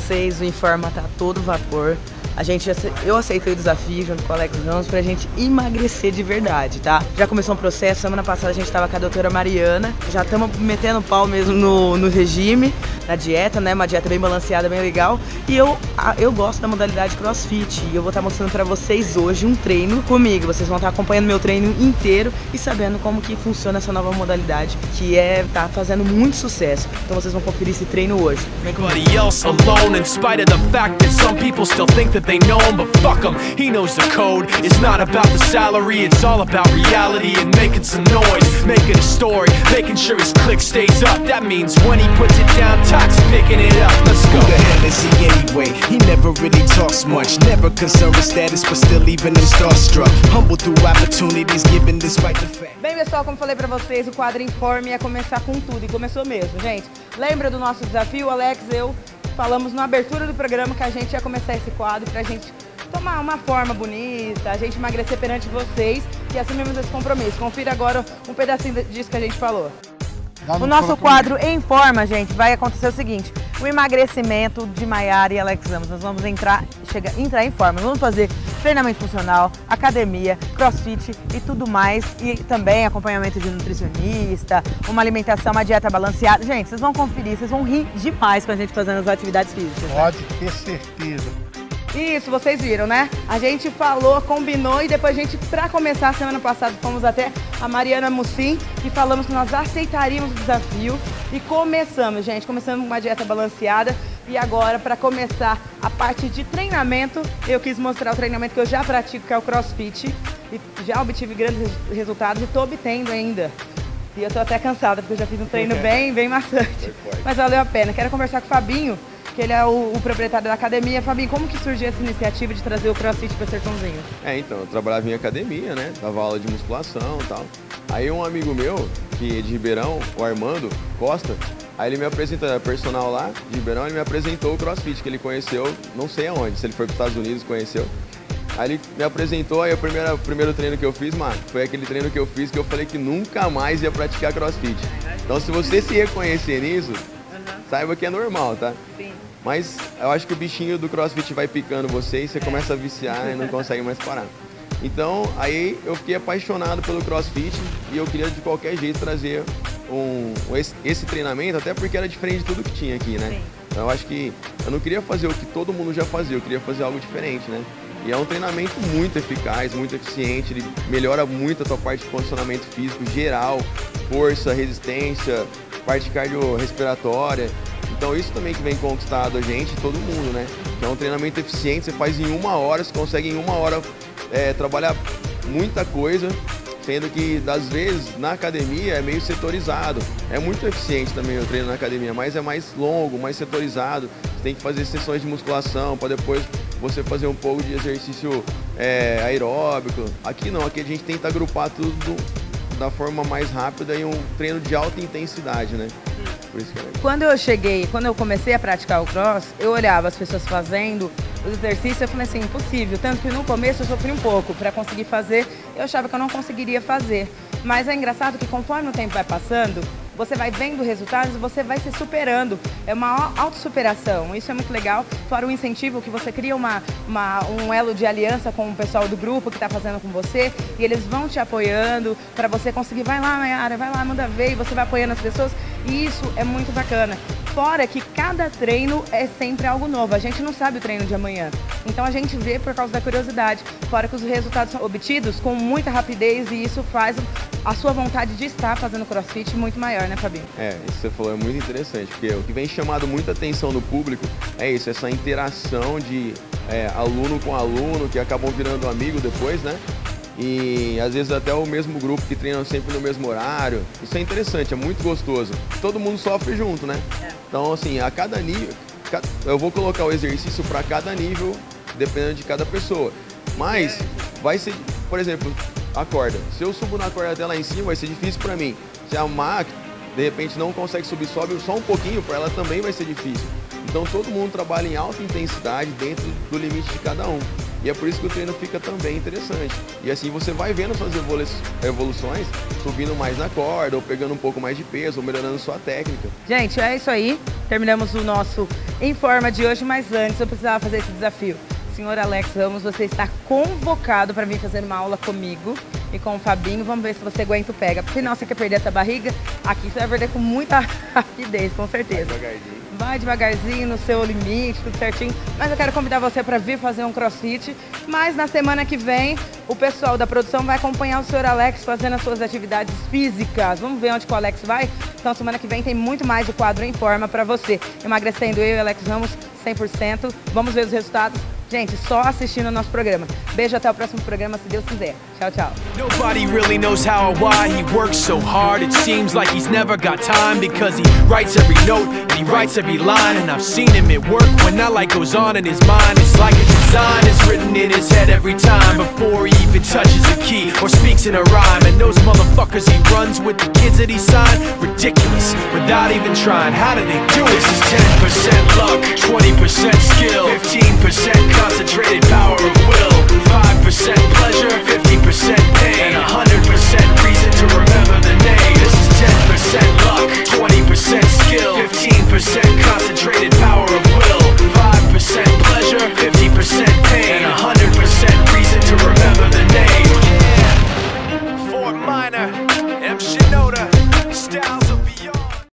vocês, o Informa tá a todo vapor. Eu aceitei o desafio junto com o Alex Ramos pra gente emagrecer de verdade, tá? Já começou um processo, semana passada a gente tava com a doutora Mariana, já estamos metendo pau mesmo no regime, na dieta, né? Uma dieta bem balanceada, bem legal. E eu gosto da modalidade CrossFit e eu vou estar mostrando pra vocês hoje um treino comigo. Vocês vão estar acompanhando meu treino inteiro e sabendo como que funciona essa nova modalidade, que tá fazendo muito sucesso. Então vocês vão conferir esse treino hoje. Vem comigo. They know him, but fuck him, he knows the code. It's not about the salary, it's all about reality and making some noise, making a story, making sure his click stays up. That means when he puts it down, Todd's picking it up. Let's go. Who the hell is he anyway? He never really talks much, never concerned with status, but still even him starstruck. Humble through opportunities, given despite the fact. Bem, pessoal, como falei pra vocês, o quadro Informe ia começar com tudo, e começou mesmo, gente. Lembra do nosso desafio, Alex, falamos na abertura do programa que a gente ia começar esse quadro pra gente tomar uma forma bonita, a gente emagrecer perante vocês e assumimos esse compromisso. Confira agora um pedacinho disso que a gente falou. O nosso quadro Informa, gente, vai acontecer o seguinte: o emagrecimento de Maiara e Alex Ramos. Nós vamos entrar em forma, vamos fazer treinamento funcional, academia, crossfit e tudo mais. E também acompanhamento de nutricionista, uma alimentação, uma dieta balanceada. Gente, vocês vão conferir, vocês vão rir demais com a gente fazendo as atividades físicas. Pode ter certeza. Isso, vocês viram, né? A gente falou, combinou e depois a gente, pra começar, semana passada, fomos até a Mariana Mussim e falamos que nós aceitaríamos o desafio e começamos, gente. Começamos com uma dieta balanceada e agora, pra começar a parte de treinamento, eu quis mostrar o treinamento que eu já pratico, que é o CrossFit, e já obtive grandes resultados e tô obtendo ainda. E eu tô até cansada, porque eu já fiz um treino bem maçante, mas valeu a pena. Quero conversar com o Fabinho, que ele é o proprietário da academia. Fabinho, como que surgiu essa iniciativa de trazer o CrossFit para Sertãozinho? Então, eu trabalhava em academia, né? Dava aula de musculação e tal. Aí um amigo meu, que é de Ribeirão, o Armando Costa, aí ele me apresentou, era personal lá de Ribeirão, ele me apresentou o CrossFit, que ele conheceu, não sei aonde, se ele foi para os Estados Unidos, conheceu. Aí ele me apresentou, aí o primeiro treino que eu fiz, mano, foi aquele treino que eu fiz que eu falei que nunca mais ia praticar CrossFit. Então, se você se reconhecer nisso, saiba que é normal, tá? Sim. Mas eu acho que o bichinho do CrossFit vai picando você e você começa a viciar e não consegue mais parar. Então, aí eu fiquei apaixonado pelo CrossFit e eu queria de qualquer jeito trazer esse treinamento, até porque era diferente de tudo que tinha aqui, né? Sim. Então, eu acho que eu não queria fazer o que todo mundo já fazia, eu queria fazer algo diferente, né? E é um treinamento muito eficaz, muito eficiente, ele melhora muito a tua parte de condicionamento físico geral, força, resistência, parte cardiorrespiratória. Então isso também que vem conquistado a gente, todo mundo, né? Que é um treinamento eficiente, você faz em 1 hora, você consegue em 1 hora trabalhar muita coisa, sendo que, das vezes, na academia é meio setorizado. É muito eficiente também o treino na academia, mas é mais longo, mais setorizado. Você tem que fazer sessões de musculação para depois você fazer um pouco de exercício aeróbico. Aqui não, aqui a gente tenta agrupar tudo da forma mais rápida e um treino de alta intensidade, né? Por isso que Quando eu comecei a praticar o cross, eu olhava as pessoas fazendo os exercícios, eu falei assim, impossível. Tanto que no começo eu sofri um pouco para conseguir fazer, eu achava que eu não conseguiria fazer. Mas é engraçado que conforme o tempo vai passando, você vai vendo resultados, você vai se superando. É uma autossuperação, isso é muito legal. Fora o incentivo que você cria um elo de aliança com o pessoal do grupo que está fazendo com você e eles vão te apoiando para você conseguir. Vai lá, Maiara, vai lá, manda ver, e você vai apoiando as pessoas. E isso é muito bacana. Fora que cada treino é sempre algo novo, a gente não sabe o treino de amanhã. Então a gente vê por causa da curiosidade. Fora que os resultados são obtidos com muita rapidez e isso faz a sua vontade de estar fazendo CrossFit muito maior, né, Fabinho? Isso que você falou é muito interessante, porque o que vem chamado muita atenção no público é isso, essa interação de aluno com aluno, que acabam virando amigo depois, né? E às vezes até o mesmo grupo que treina sempre no mesmo horário. Isso é interessante, é muito gostoso. Todo mundo sofre junto, né? Então, assim, a cada nível, eu vou colocar o exercício para cada nível, dependendo de cada pessoa. Mas vai ser, por exemplo, a corda. Se eu subo na corda até lá em cima, vai ser difícil para mim. Se a Mac, de repente, não consegue subir, sobe só um pouquinho, para ela também vai ser difícil. Então todo mundo trabalha em alta intensidade dentro do limite de cada um. E é por isso que o treino fica também interessante. E assim você vai vendo suas evoluções, subindo mais na corda, ou pegando um pouco mais de peso, ou melhorando sua técnica. Gente, é isso aí. Terminamos o nosso Em Forma de hoje, mas antes eu precisava fazer esse desafio. Senhor Alex Ramos, você está convocado para vir fazer uma aula comigo e com o Fabinho. Vamos ver se você aguenta o pega. Afinal, você quer perder essa barriga? Aqui você vai perder com muita rapidez, com certeza. Vai devagarzinho, no seu limite, tudo certinho. Mas eu quero convidar você para vir fazer um crossfit. Mas na semana que vem, o pessoal da produção vai acompanhar o Sr. Alex fazendo as suas atividades físicas. Vamos ver onde que o Alex vai? Então semana que vem tem muito mais de quadro Em Forma para você. Emagrecendo eu e o Alex Ramos 100%. Vamos ver os resultados. Gente, só assistindo o nosso programa. Beijo, até o próximo programa, se Deus quiser. Tchau, tchau. Nobody really knows how or why he works so hard. It seems like he's never got time, because he writes every note and he writes every line. And I've seen him at work when that light goes on in his mind. It's like a design is written in his head every time, before he even touches a key or speaks in a rhyme. And those motherfuckers he runs with, the kids that he signed, ridiculous, without even trying. How do they do it? This is 10% luck, 20% skill, 15% concentrated power of will, 5% pleasure, 50% pain, and 100% reason to remember the name. This is 10% luck, 20% skill, 15% concentrated power